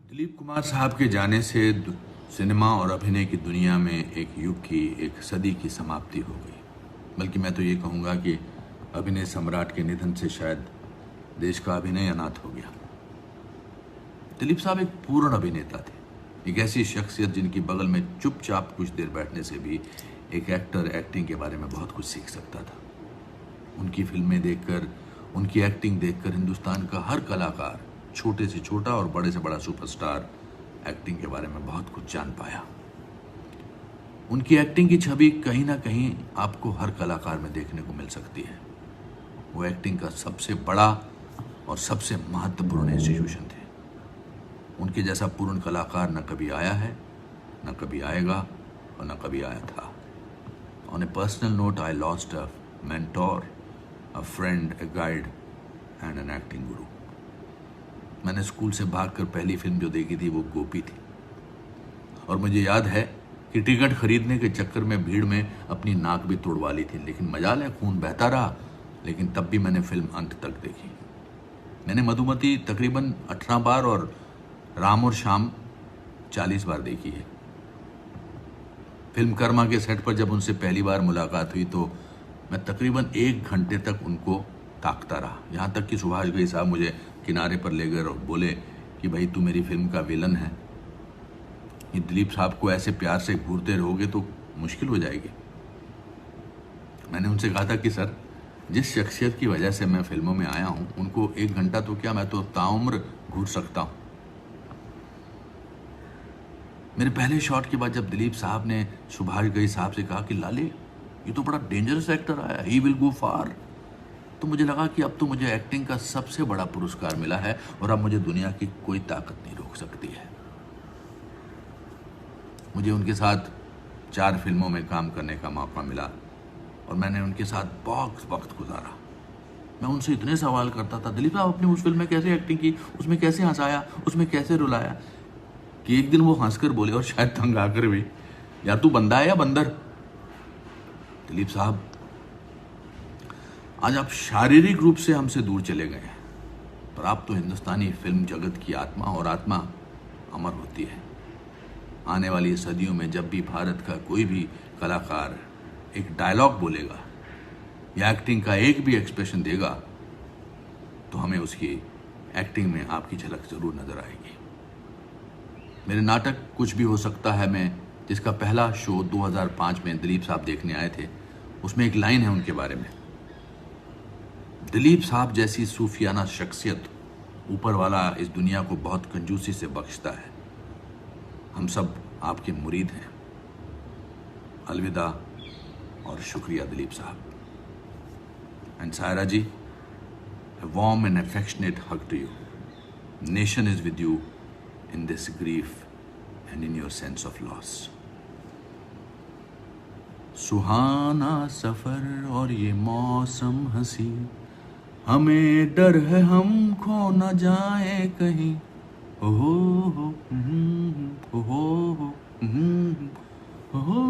दिलीप कुमार साहब के जाने से सिनेमा और अभिनय की दुनिया में एक युग की, एक सदी की समाप्ति हो गई। बल्कि मैं तो ये कहूँगा कि अभिनय सम्राट के निधन से शायद देश का अभिनय अनाथ हो गया। दिलीप साहब एक पूर्ण अभिनेता थे, एक ऐसी शख्सियत जिनकी बगल में चुपचाप कुछ देर बैठने से भी एक एक्टर एक्टिंग के बारे में बहुत कुछ सीख सकता था। उनकी फिल्में देखकर, उनकी एक्टिंग देखकर हिंदुस्तान का हर कलाकार, छोटे से छोटा और बड़े से बड़ा सुपरस्टार, एक्टिंग के बारे में बहुत कुछ जान पाया। उनकी एक्टिंग की छवि कहीं ना कहीं आपको हर कलाकार में देखने को मिल सकती है। वो एक्टिंग का सबसे बड़ा और सबसे महत्वपूर्ण इंस्टीट्यूशन थे। उनके जैसा पूर्ण कलाकार न कभी आया है, न कभी आएगा और न कभी आया था। On A personal note, I lost a mentor, a friend, a guide and an acting गुरु। मैंने स्कूल से भागकर पहली फिल्म जो देखी थी वो गोपी थी, और मुझे याद है कि टिकट खरीदने के चक्कर में भीड़ में अपनी नाक भी तोड़वा ली थी, लेकिन मजाल है खून बहता रहा। लेकिन तब भी मैंने फिल्म अंत तक देखी। मैंने मधुमती तकरीबन 18 बार और राम और श्याम 40 बार देखी है। फिल्म कर्मा के सेट पर जब उनसे पहली बार मुलाकात हुई तो मैं तकरीबन 1 घंटे तक उनको ताकता रहा, यहाँ तक कि सुभाष घई साहब मुझे किनारे पर ले गए और बोले कि भाई तू मेरी फिल्म का विलन है, ये दिलीप साहब को ऐसे प्यार से घूरते रहोगे तो मुश्किल हो जाएगी। मैंने उनसे कहा था कि सर, जिस शख्सियत की वजह से मैं फिल्मों में आया हूं, उनको 1 घंटा तो क्या, मैं तो ताउम्र घूर सकता हूं। मेरे पहले शॉट के बाद जब दिलीप साहब ने सुभाष घई साहब से कहा कि लाले ये तो बड़ा डेंजरस एक्टर आया, ही विल गो फार, तो मुझे लगा कि अब तो मुझे एक्टिंग का सबसे बड़ा पुरस्कार मिला है और अब मुझे दुनिया की कोई ताकत नहीं रोक सकती है। मुझे उनके साथ 4 फिल्मों में काम करने का मौका मिला और मैंने उनके साथ बहुत वक्त गुजारा। मैं उनसे इतने सवाल करता था, दिलीप साहब अपनी उस फिल्म में कैसे एक्टिंग की, उसमें कैसे हंसाया, उसमें कैसे रुलाया, कि एक दिन वो हंसकर बोले और शायद तंग आकर भी, या तू बंदा है या बंदर। दिलीप साहब, आज आप शारीरिक रूप से हमसे दूर चले गए हैं, पर आप तो हिंदुस्तानी फिल्म जगत की आत्मा, और आत्मा अमर होती है। आने वाली सदियों में जब भी भारत का कोई भी कलाकार एक डायलॉग बोलेगा या एक्टिंग का एक भी एक्सप्रेशन देगा तो हमें उसकी एक्टिंग में आपकी झलक जरूर नजर आएगी। मेरे नाटक कुछ भी हो सकता है में, जिसका पहला शो 2005 में दिलीप साहब देखने आए थे, उसमें एक लाइन है उनके बारे में, दिलीप साहब जैसी सूफियाना शख्सियत ऊपर वाला इस दुनिया को बहुत कंजूसी से बख्शता है। हम सब आपके मुरीद हैं। अलविदा और शुक्रिया दिलीप साहब। And Saira ji, a warm and affectionate hug to you. Nation is with you in this grief and in your sense of loss. सुहाना सफर और ये मौसम हंसी, हमें डर है हम खो न जाए कहीं। हो हो हो हो हो हो।